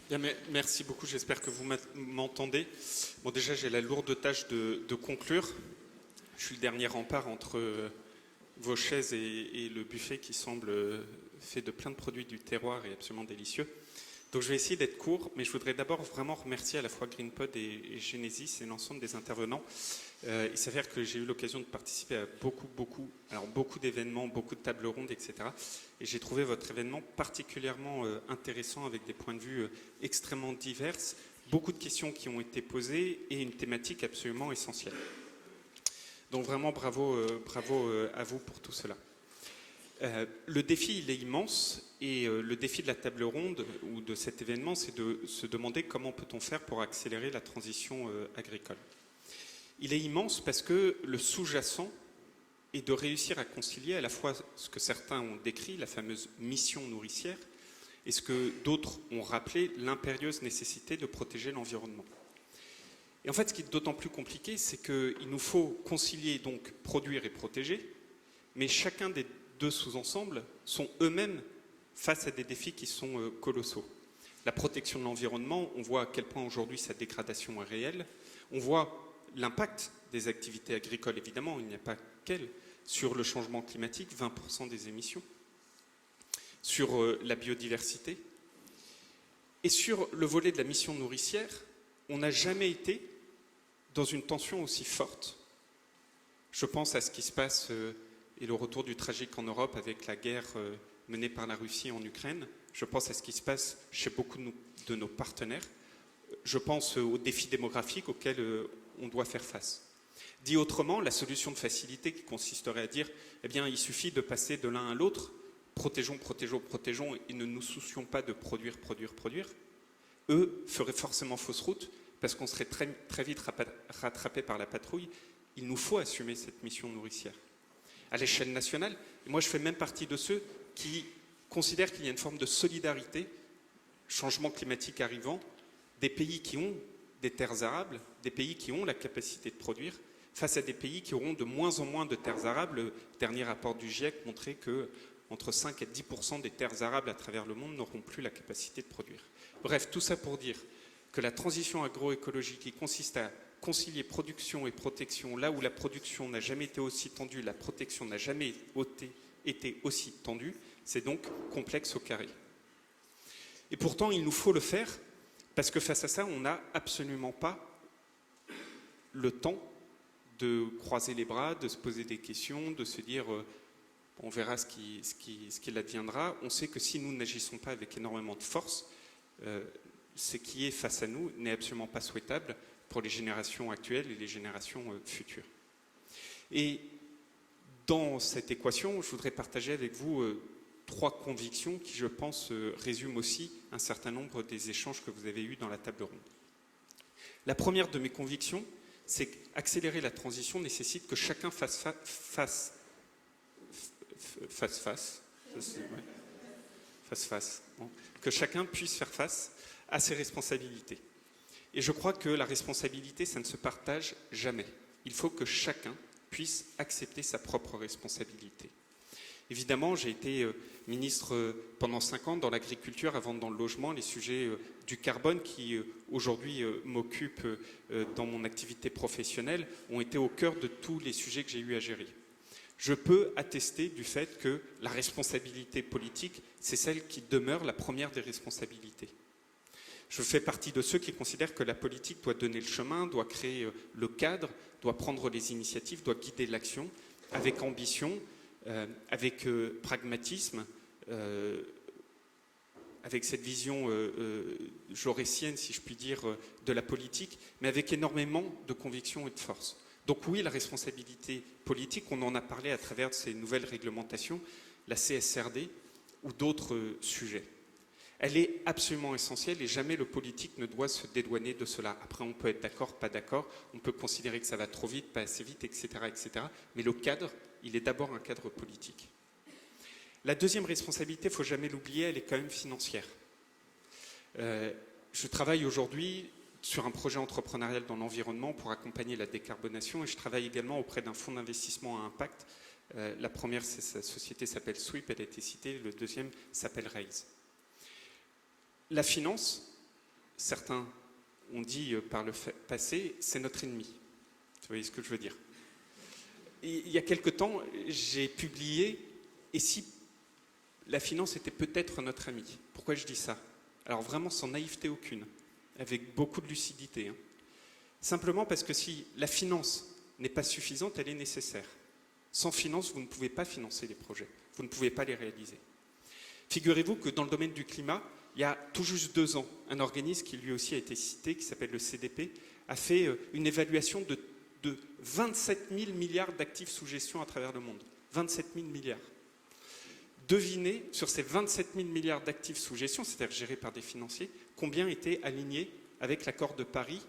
Bien, merci beaucoup, j'espère que vous m'entendez. Bon, déjà, j'ai la lourde tâche de conclure. Je suis le dernier rempart entre vos chaises et le buffet qui semble fait de plein de produits du terroir et absolument délicieux. Donc je vais essayer d'être court, mais je voudrais d'abord vraiment remercier à la fois GreenPod et Genesis et l'ensemble des intervenants. Il s'avère que j'ai eu l'occasion de participer à beaucoup d'événements, beaucoup de tables rondes, etc. Et j'ai trouvé votre événement particulièrement intéressant avec des points de vue extrêmement divers, beaucoup de questions qui ont été posées et une thématique absolument essentielle. Donc vraiment bravo à vous pour tout cela. Le défi, il est immense et le défi de la table ronde ou de cet événement, c'est de se demander comment peut-on faire pour accélérer la transition agricole. Il est immense parce que le sous-jacent est de réussir à concilier à la fois ce que certains ont décrit, la fameuse mission nourricière, et ce que d'autres ont rappelé, l'impérieuse nécessité de protéger l'environnement. Et en fait, ce qui est d'autant plus compliqué, c'est qu'il nous faut concilier donc produire et protéger, mais chacun des deux sous-ensembles sont eux-mêmes face à des défis qui sont colossaux. La protection de l'environnement, on voit à quel point aujourd'hui sa dégradation est réelle. On voit l'impact des activités agricoles, évidemment, il n'y a pas qu'elles, sur le changement climatique, 20% des émissions, sur la biodiversité. Et sur le volet de la mission nourricière, on n'a jamais été dans une tension aussi forte. Je pense à ce qui se passe et le retour du tragique en Europe avec la guerre menée par la Russie en Ukraine. Je pense à ce qui se passe chez beaucoup de nos partenaires. Je pense aux défis démographiques auxquels on doit faire face. Dit autrement, la solution de facilité qui consisterait à dire eh bien, il suffit de passer de l'un à l'autre, protégeons, protégeons, protégeons et ne nous soucions pas de produire, eux feraient forcément fausse route parce qu'on serait très, très vite rattrapé par la patrouille. Il nous faut assumer cette mission nourricière. À l'échelle nationale, et moi je fais même partie de ceux qui considèrent qu'il y a une forme de solidarité, changement climatique arrivant, des pays qui ont des terres arables, des pays qui ont la capacité de produire, face à des pays qui auront de moins en moins de terres arables. Le dernier rapport du GIEC montrait que entre 5 et 10% des terres arables à travers le monde n'auront plus la capacité de produire. Bref, tout ça pour dire que la transition agroécologique qui consiste à concilier production et protection, là où la production n'a jamais été aussi tendue, la protection n'a jamais été aussi tendue, c'est donc complexe au carré. Et pourtant, il nous faut le faire, parce que face à ça, on n'a absolument pas le temps de croiser les bras, de se poser des questions, de se dire on verra ce qu'il adviendra. On sait que si nous n'agissons pas avec énormément de force, ce qui est face à nous n'est absolument pas souhaitable pour les générations actuelles et les générations futures. Et dans cette équation, je voudrais partager avec vous trois convictions qui, je pense, résument aussi un certain nombre des échanges que vous avez eus dans la table ronde. La première de mes convictions, c'est qu'accélérer la transition nécessite que chacun fasse que chacun puisse faire face à ses responsabilités. Et je crois que la responsabilité, ça ne se partage jamais. Il faut que chacun puisse accepter sa propre responsabilité. Évidemment, j'ai été ministre pendant 5 ans dans l'agriculture, avant dans le logement. Les sujets du carbone qui aujourd'hui m'occupent dans mon activité professionnelle ont été au cœur de tous les sujets que j'ai eu à gérer. Je peux attester du fait que la responsabilité politique, c'est celle qui demeure la première des responsabilités. Je fais partie de ceux qui considèrent que la politique doit donner le chemin, doit créer le cadre, doit prendre les initiatives, doit guider l'action avec ambition, avec pragmatisme, avec cette vision jaurétienne, si je puis dire, de la politique, mais avec énormément de conviction et de force. Donc oui, la responsabilité politique, on en a parlé à travers de ces nouvelles réglementations, la CSRD ou d'autres sujets. Elle est absolument essentielle et jamais le politique ne doit se dédouaner de cela. Après, on peut être d'accord, pas d'accord, on peut considérer que ça va trop vite, pas assez vite, etc., etc. Mais le cadre, il est d'abord un cadre politique. La deuxième responsabilité, il ne faut jamais l'oublier, elle est quand même financière. Je travaille aujourd'hui sur un projet entrepreneurial dans l'environnement pour accompagner la décarbonation et je travaille également auprès d'un fonds d'investissement à impact. La première, sa société s'appelle Sweep, elle a été citée, le deuxième s'appelle Raise. La finance, certains ont dit par le passé, c'est notre ennemi. Vous voyez ce que je veux dire? Et il y a quelque temps, j'ai publié « Et si la finance était peut-être notre ami ?» Pourquoi je dis ça? Alors vraiment sans naïveté aucune, avec beaucoup de lucidité. Simplement parce que si la finance n'est pas suffisante, elle est nécessaire. Sans finance, vous ne pouvez pas financer les projets, vous ne pouvez pas les réaliser. Figurez-vous que dans le domaine du climat, il y a tout juste 2 ans, un organisme qui lui aussi a été cité, qui s'appelle le CDP, a fait une évaluation de 27 000 milliards d'actifs sous gestion à travers le monde. 27 000 milliards. Devinez, sur ces 27 000 milliards d'actifs sous gestion, c'est-à-dire gérés par des financiers, combien étaient alignés avec l'accord de Paris,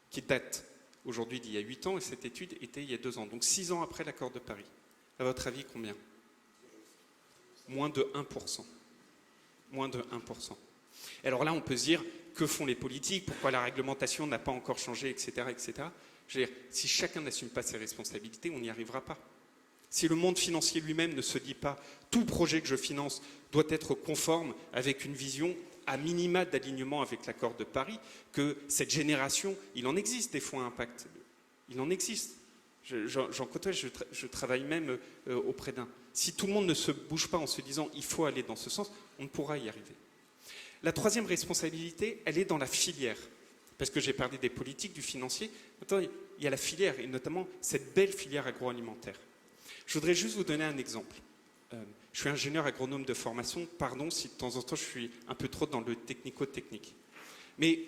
qui date aujourd'hui d'il y a 8 ans, et cette étude était il y a 2 ans, donc 6 ans après l'accord de Paris. À votre avis, combien? Moins de 1%. Moins de 1%. Alors là, on peut se dire, que font les politiques? Pourquoi la réglementation n'a pas encore changé, etc., etc. Je veux dire, si chacun n'assume pas ses responsabilités, on n'y arrivera pas. Si le monde financier lui-même ne se dit pas « tout projet que je finance doit être conforme avec une vision à minima d'alignement avec l'accord de Paris », que cette génération, il en existe des fois un impact. Il en existe. J'en côtoie, je travaille même auprès d'un. Si tout le monde ne se bouge pas en se disant « il faut aller dans ce sens », on ne pourra y arriver. La troisième responsabilité, elle est dans la filière. Parce que j'ai parlé des politiques, du financier. Maintenant, il y a la filière, et notamment cette belle filière agroalimentaire. Je voudrais juste vous donner un exemple. Je suis ingénieur agronome de formation. Pardon si de temps en temps je suis un peu trop dans le technico-technique. Mais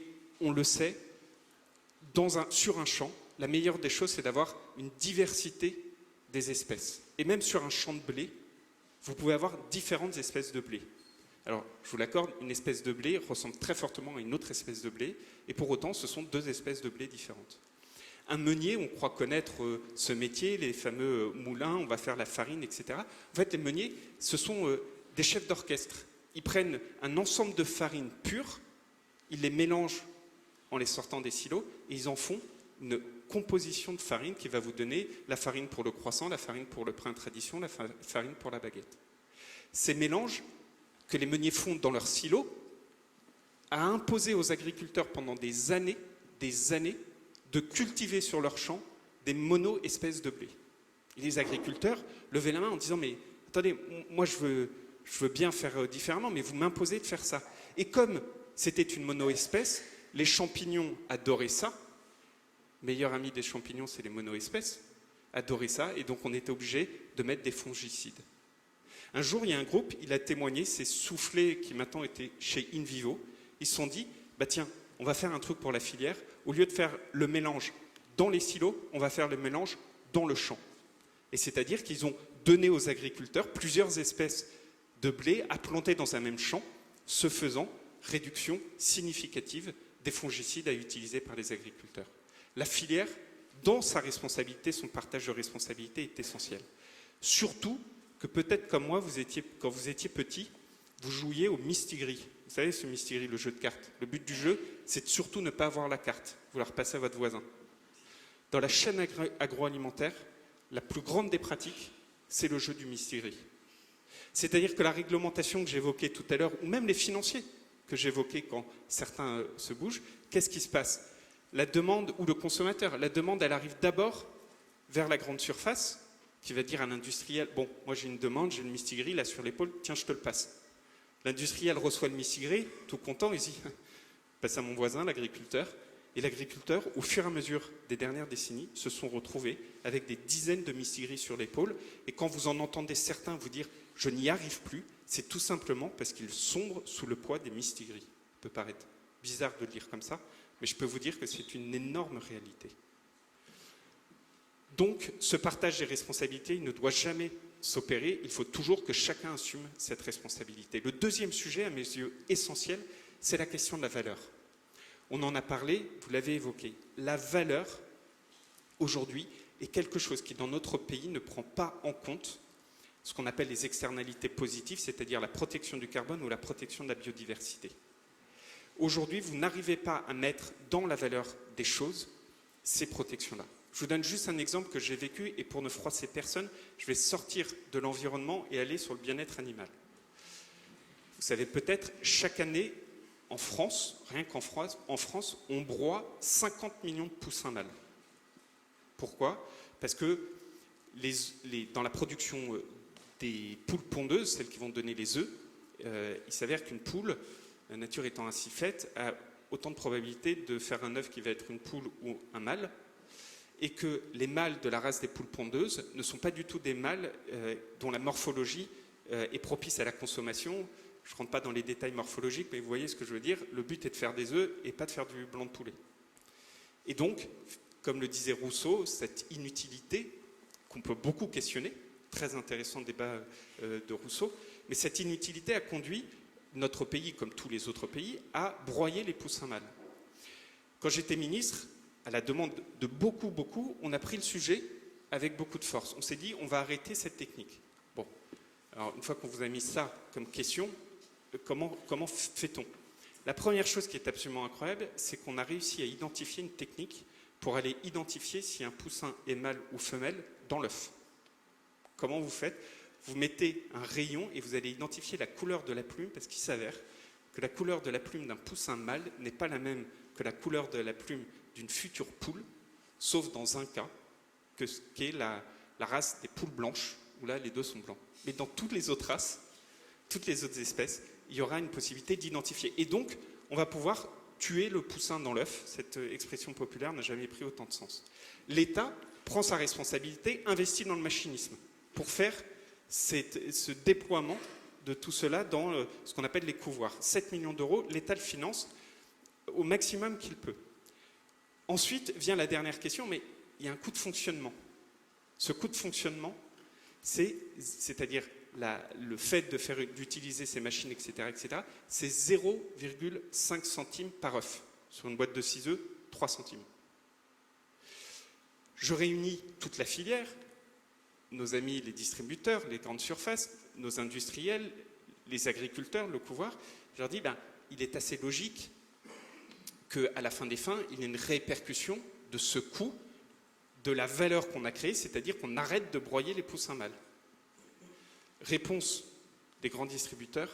on le sait, sur un champ, la meilleure des choses, c'est d'avoir une diversité des espèces. Et même sur un champ de blé, vous pouvez avoir différentes espèces de blé. Alors, je vous l'accorde, une espèce de blé ressemble très fortement à une autre espèce de blé, et pour autant, ce sont 2 espèces de blé différentes. Un meunier, on croit connaître ce métier, les fameux moulins, on va faire la farine, etc. En fait, les meuniers, ce sont des chefs d'orchestre. Ils prennent un ensemble de farines pures, ils les mélangent en les sortant des silos, et ils en font une composition de farine qui va vous donner la farine pour le croissant, la farine pour le pain tradition, la farine pour la baguette. Ces mélanges que les meuniers font dans leurs silos a imposé aux agriculteurs pendant des années, de cultiver sur leurs champs des mono-espèces de blé. Et les agriculteurs levaient la main en disant « mais attendez, moi je veux bien faire différemment, mais vous m'imposez de faire ça ». Et comme c'était une mono-espèce, les champignons adoraient ça. Meilleur ami des champignons, c'est les mono-espèces. Adoraient ça, et donc on était obligé de mettre des fongicides. Un jour, il y a un groupe, il a témoigné, c'est Soufflé qui maintenant était chez InVivo. Ils se sont dit, bah tiens, on va faire un truc pour la filière. Au lieu de faire le mélange dans les silos, on va faire le mélange dans le champ. Et c'est-à-dire qu'ils ont donné aux agriculteurs plusieurs espèces de blé à planter dans un même champ, ce faisant, réduction significative des fongicides à utiliser par les agriculteurs. La filière, dans sa responsabilité, son partage de responsabilité est essentiel. Surtout que peut-être comme moi, quand vous étiez petit, vous jouiez au mistigri. Vous savez, ce mistigri, le jeu de cartes. Le but du jeu, c'est de surtout ne pas avoir la carte. Vous la repassez à votre voisin. Dans la chaîne agroalimentaire, la plus grande des pratiques, c'est le jeu du mistigri. C'est-à-dire que la réglementation que j'évoquais tout à l'heure, ou même les financiers que j'évoquais quand certains se bougent, qu'est-ce qui se passe? La demande, ou le consommateur, la demande, elle arrive d'abord vers la grande surface, qui va dire à l'industriel, bon, moi j'ai une demande, j'ai le mistigri là sur l'épaule, tiens, je te le passe. L'industriel reçoit le mistigri, tout content, il dit, passe à mon voisin, l'agriculteur. Et l'agriculteur, au fur et à mesure des dernières décennies, se sont retrouvés avec des dizaines de mistigris sur l'épaule. Et quand vous en entendez certains vous dire, je n'y arrive plus, c'est tout simplement parce qu'ils sombrent sous le poids des mistigris. Ça peut paraître bizarre de le dire comme ça, mais je peux vous dire que c'est une énorme réalité. Donc, ce partage des responsabilités, il ne doit jamais s'opérer. Il faut toujours que chacun assume cette responsabilité. Le deuxième sujet, à mes yeux essentiel, c'est la question de la valeur. On en a parlé, vous l'avez évoqué. La valeur, aujourd'hui, est quelque chose qui, dans notre pays, ne prend pas en compte ce qu'on appelle les externalités positives, c'est-à-dire la protection du carbone ou la protection de la biodiversité. Aujourd'hui, vous n'arrivez pas à mettre dans la valeur des choses ces protections-là. Je vous donne juste un exemple que j'ai vécu, et pour ne froisser personne, je vais sortir de l'environnement et aller sur le bien-être animal. Vous savez peut-être, chaque année, en France, rien qu'en France, on broie 50 millions de poussins mâles. Pourquoi ? Parce que dans la production des poules pondeuses, celles qui vont donner les œufs, il s'avère qu'une poule, la nature étant ainsi faite, a autant de probabilité de faire un œuf qui va être une poule ou un mâle, et que les mâles de la race des poules pondeuses ne sont pas du tout des mâles dont la morphologie est propice à la consommation. Je ne rentre pas dans les détails morphologiques, mais vous voyez ce que je veux dire. Le but est de faire des œufs et pas de faire du blanc de poulet. Et donc, comme le disait Rousseau, cette inutilité qu'on peut beaucoup questionner, très intéressant débat de Rousseau, mais cette inutilité a conduit notre pays, comme tous les autres pays, à broyer les poussins mâles. Quand j'étais ministre, à la demande de beaucoup, on a pris le sujet avec beaucoup de force. On s'est dit, on va arrêter cette technique. Bon, alors une fois qu'on vous a mis ça comme question, comment fait-on ? La première chose qui est absolument incroyable, c'est qu'on a réussi à identifier une technique pour aller identifier si un poussin est mâle ou femelle dans l'œuf. Comment vous faites ? Vous mettez un rayon et vous allez identifier la couleur de la plume, parce qu'il s'avère que la couleur de la plume d'un poussin mâle n'est pas la même que la couleur de la plume d'une future poule, sauf dans un cas, qui est la race des poules blanches, où là les deux sont blancs. Mais dans toutes les autres races, toutes les autres espèces, il y aura une possibilité d'identifier. Et donc, on va pouvoir tuer le poussin dans l'œuf. Cette expression populaire n'a jamais pris autant de sens. L'État prend sa responsabilité, investit dans le machinisme pour faire ce déploiement de tout cela dans ce qu'on appelle les couvoirs. 7 millions d'euros, l'État le finance au maximum qu'il peut. Ensuite vient la dernière question, mais il y a un coût de fonctionnement. Ce coût de fonctionnement, c'est-à-dire le fait d'utiliser ces machines, etc., c'est 0,5 centimes par œuf. Sur une boîte de 6 œufs, 3 centimes. Je réunis toute la filière, nos amis les distributeurs, les grandes surfaces, nos industriels, les agriculteurs, le couvoir. Je leur dis, il est assez logique qu'à la fin des fins, il y ait une répercussion de ce coût, de la valeur qu'on a créée, c'est-à-dire qu'on arrête de broyer les poussins mâles. Réponse des grands distributeurs,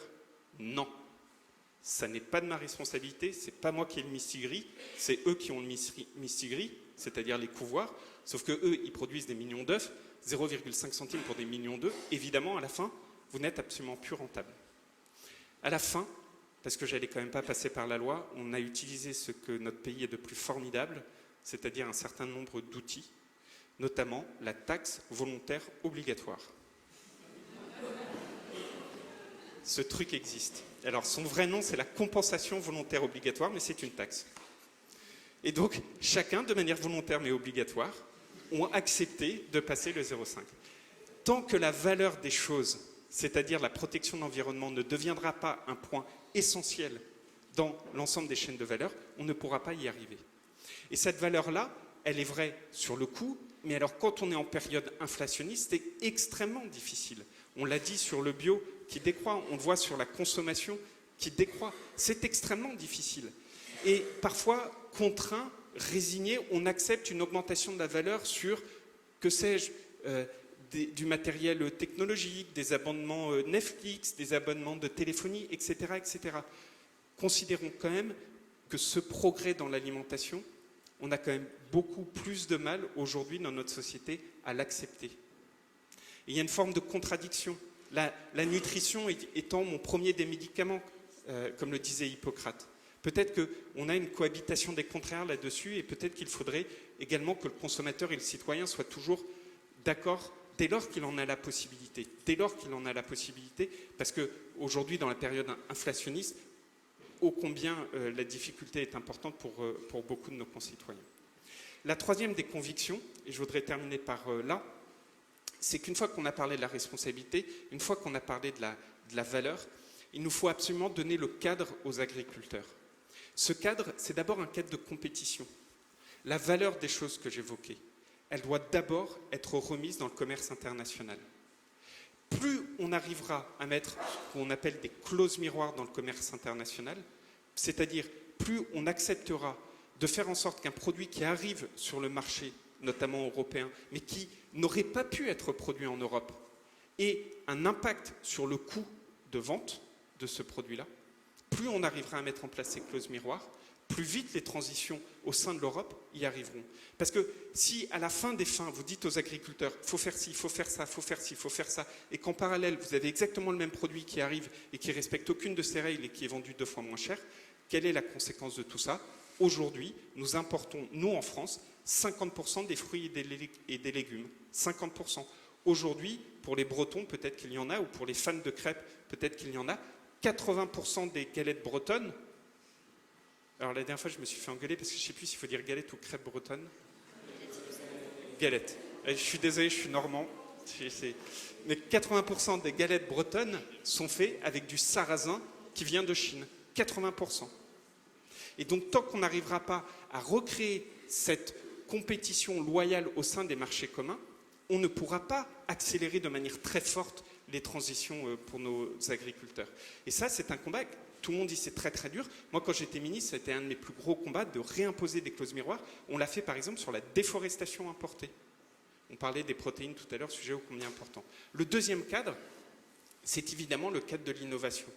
non. Ça n'est pas de ma responsabilité, c'est pas moi qui ai le mistigris, c'est eux qui ont le mistigris, c'est-à-dire les couvoirs, sauf que eux, ils produisent des millions d'œufs, 0,5 centimes pour des millions d'œufs, évidemment, à la fin, vous n'êtes absolument plus rentable. À la fin, parce que j'allais quand même pas passer par la loi, on a utilisé ce que notre pays a de plus formidable, c'est-à-dire un certain nombre d'outils, notamment la taxe volontaire obligatoire. Ce truc existe. Alors, son vrai nom, c'est la compensation volontaire obligatoire, mais c'est une taxe. Et donc, chacun, de manière volontaire mais obligatoire, ont accepté de passer le 0,5. Tant que la valeur des choses, c'est-à-dire la protection de l'environnement, ne deviendra pas un point essentiel dans l'ensemble des chaînes de valeur, on ne pourra pas y arriver. Et cette valeur-là, elle est vraie sur le coût, mais alors quand on est en période inflationniste, c'est extrêmement difficile. On l'a dit sur le bio qui décroît, on le voit sur la consommation qui décroît. C'est extrêmement difficile. Et parfois, contraint, résigné, on accepte une augmentation de la valeur sur, que sais-je, du matériel technologique, des abonnements Netflix, des abonnements de téléphonie, etc., etc. Considérons quand même que ce progrès dans l'alimentation, on a quand même beaucoup plus de mal aujourd'hui dans notre société à l'accepter. Et il y a une forme de contradiction. La nutrition étant mon premier des médicaments, comme le disait Hippocrate. Peut-être qu'on a une cohabitation des contraires là-dessus et peut-être qu'il faudrait également que le consommateur et le citoyen soient toujours d'accord dès lors qu'il en a la possibilité. Dès lors qu'il en a la possibilité, parce qu'aujourd'hui, dans la période inflationniste, ô combien la difficulté est importante pour beaucoup de nos concitoyens. La troisième des convictions, et je voudrais terminer par là, c'est qu'une fois qu'on a parlé de la responsabilité, une fois qu'on a parlé de la valeur, il nous faut absolument donner le cadre aux agriculteurs. Ce cadre, c'est d'abord un cadre de compétition. La valeur des choses que j'évoquais, elle doit d'abord être remise dans le commerce international. Plus on arrivera à mettre ce qu'on appelle des clauses miroirs dans le commerce international, c'est-à-dire plus on acceptera de faire en sorte qu'un produit qui arrive sur le marché, notamment européen, mais qui n'aurait pas pu être produit en Europe, ait un impact sur le coût de vente de ce produit-là, plus on arrivera à mettre en place ces clauses miroirs, plus vite les transitions au sein de l'Europe y arriveront. Parce que si à la fin des fins, vous dites aux agriculteurs, il faut faire ci, il faut faire ça, il faut faire ci, il faut faire ça, et qu'en parallèle, vous avez exactement le même produit qui arrive et qui ne respecte aucune de ces règles et qui est vendu 2 fois moins cher, quelle est la conséquence de tout ça? Aujourd'hui, nous importons, nous en France, 50% des fruits et des légumes. 50%. Aujourd'hui, pour les Bretons, peut-être qu'il y en a, ou pour les fans de crêpes, peut-être qu'il y en a, 80% des galettes bretonnes. Alors la dernière fois, je me suis fait engueuler parce que je ne sais plus s'il faut dire galette ou crêpe bretonne. Galette. Je suis désolé, je suis normand. Mais 80% des galettes bretonnes sont faites avec du sarrasin qui vient de Chine. 80%. Et donc, tant qu'on n'arrivera pas à recréer cette compétition loyale au sein des marchés communs, on ne pourra pas accélérer de manière très forte les transitions pour nos agriculteurs. Et ça, c'est un combat, tout le monde dit c'est très très dur. Moi, quand j'étais ministre, c'était un de mes plus gros combats de réimposer des clauses miroirs. On l'a fait par exemple sur la déforestation importée. On parlait des protéines tout à l'heure, sujet ô combien important. Le deuxième cadre, c'est évidemment le cadre de l'innovation.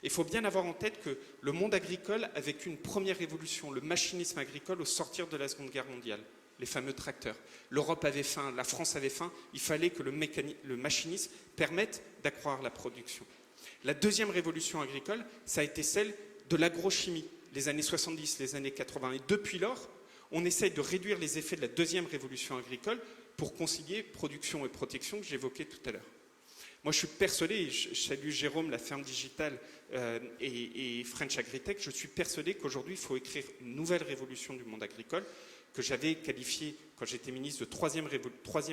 Il faut bien avoir en tête que le monde agricole a vécu une première évolution, le machinisme agricole au sortir de la Seconde Guerre mondiale, les fameux tracteurs. L'Europe avait faim, la France avait faim, il fallait que le machinisme permette d'accroître la production. La deuxième révolution agricole, ça a été celle de l'agrochimie, les années 70, les années 80. Et depuis lors, on essaye de réduire les effets de la deuxième révolution agricole pour concilier production et protection que j'évoquais tout à l'heure. Moi, je suis persuadé, et je salue Jérôme, la ferme digitale et French Agritech, je suis persuadé qu'aujourd'hui, il faut écrire une nouvelle révolution du monde agricole, que j'avais qualifiée, quand j'étais ministre, de troisième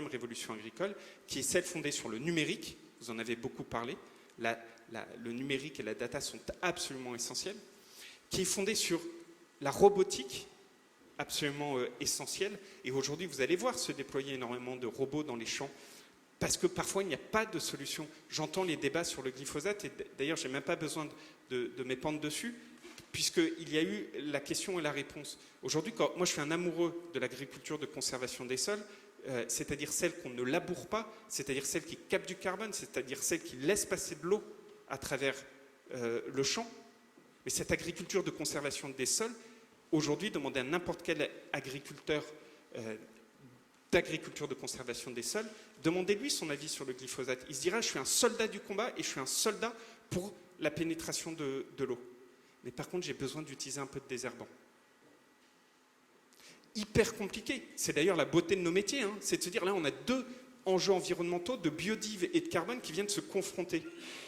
révolution agricole, qui est celle fondée sur le numérique. Vous en avez beaucoup parlé. Le numérique et la data sont absolument essentiels. Qui est fondée sur la robotique, absolument essentielle. Et aujourd'hui, vous allez voir se déployer énormément de robots dans les champs, parce que parfois, il n'y a pas de solution. J'entends les débats sur le glyphosate, et d'ailleurs, je n'ai même pas besoin de m'épandre dessus, puisqu'il y a eu la question et la réponse. Aujourd'hui, moi, je suis un amoureux de l'agriculture de conservation des sols, c'est-à-dire celle qu'on ne laboure pas, c'est-à-dire celle qui capte du carbone, c'est-à-dire celle qui laisse passer de l'eau à travers le champ. Mais cette agriculture de conservation des sols, aujourd'hui, demandez à n'importe quel agriculteur d'agriculture de conservation des sols, demandez-lui son avis sur le glyphosate. Il se dira, je suis un soldat du combat et je suis un soldat pour la pénétration de l'eau. Mais par contre, j'ai besoin d'utiliser un peu de désherbant. Hyper compliqué. C'est d'ailleurs la beauté de nos métiers. C'est de se dire, là, on a deux enjeux environnementaux, de biodive et de carbone qui viennent se confronter.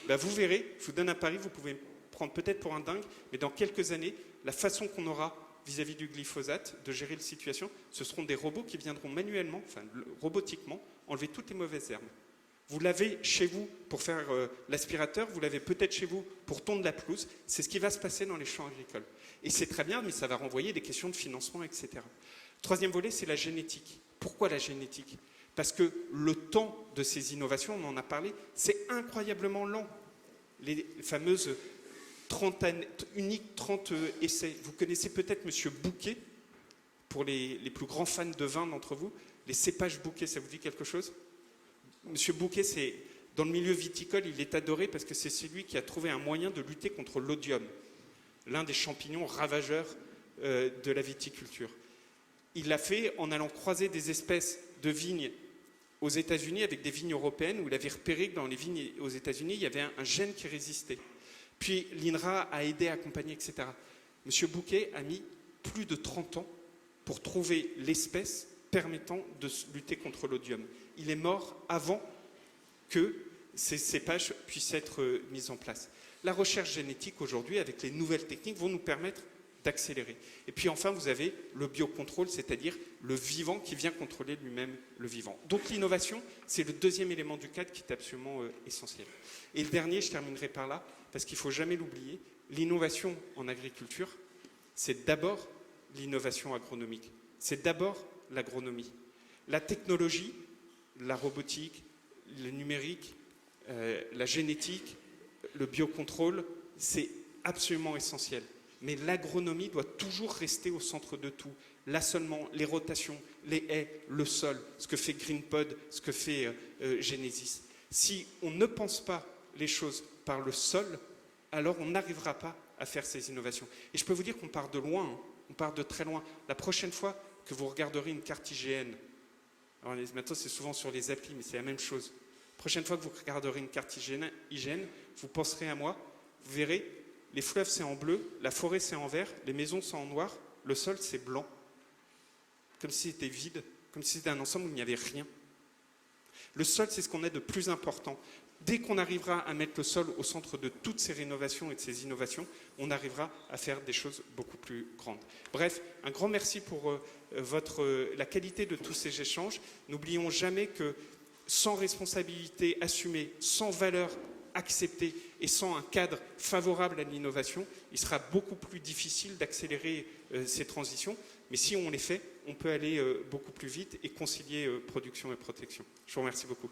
Vous verrez, je vous donne un pari, vous pouvez prendre peut-être pour un dingue, mais dans quelques années, la façon qu'on aura vis-à-vis du glyphosate, de gérer la situation, ce seront des robots qui viendront manuellement, enfin robotiquement, enlever toutes les mauvaises herbes. Vous l'avez chez vous pour faire l'aspirateur, vous l'avez peut-être chez vous pour tondre la pelouse. C'est ce qui va se passer dans les champs agricoles. Et c'est très bien, mais ça va renvoyer des questions de financement, etc. Troisième volet, c'est la génétique. Pourquoi la génétique? Parce que le temps de ces innovations, on en a parlé, c'est incroyablement lent. Les fameuses 30 essais. Vous connaissez peut-être M. Bouquet, pour les plus grands fans de vin d'entre vous. Les cépages Bouquet, ça vous dit quelque chose? M. Bouquet, dans le milieu viticole, il est adoré parce que c'est celui qui a trouvé un moyen de lutter contre l'oïdium, l'un des champignons ravageurs de la viticulture. Il l'a fait en allant croiser des espèces de vignes aux États-Unis avec des vignes européennes, où il avait repéré que dans les vignes aux États-Unis, il y avait un gène qui résistait. Puis l'INRA a aidé, accompagné, etc. M. Bouquet a mis plus de 30 ans pour trouver l'espèce permettant de lutter contre l'oïdium. Il est mort avant que ces cépages puissent être mis en place. La recherche génétique aujourd'hui, avec les nouvelles techniques, vont nous permettre d'accélérer. Et puis enfin, vous avez le biocontrôle, c'est-à-dire le vivant qui vient contrôler lui-même le vivant. Donc l'innovation, c'est le deuxième élément du cadre qui est absolument essentiel. Et le dernier, je terminerai par là, parce qu'il ne faut jamais l'oublier, l'innovation en agriculture, c'est d'abord l'innovation agronomique. C'est d'abord l'agronomie. La technologie, la robotique, le numérique, la génétique, le biocontrôle, c'est absolument essentiel. Mais l'agronomie doit toujours rester au centre de tout. L'assolement, les rotations, les haies, le sol, ce que fait GreenPod, ce que fait Genesis. Si on ne pense pas les choses par le sol, alors on n'arrivera pas à faire ces innovations. Et je peux vous dire qu'on part de loin, hein. On part de très loin. La prochaine fois que vous regarderez une carte IGN, alors maintenant c'est souvent sur les applis, mais c'est la même chose. La prochaine fois que vous regarderez une carte IGN, vous penserez à moi, vous verrez, les fleuves c'est en bleu, la forêt c'est en vert, les maisons sont en noir, le sol c'est blanc. Comme si c'était vide, comme si c'était un ensemble où il n'y avait rien. Le sol, c'est ce qu'on a de plus important. Dès qu'on arrivera à mettre le sol au centre de toutes ces rénovations et de ces innovations, on arrivera à faire des choses beaucoup plus grandes. Bref, un grand merci pour la qualité de tous ces échanges. N'oublions jamais que sans responsabilité assumée, sans valeur acceptée et sans un cadre favorable à l'innovation, il sera beaucoup plus difficile d'accélérer ces transitions. Mais si on les fait, on peut aller beaucoup plus vite et concilier production et protection. Je vous remercie beaucoup.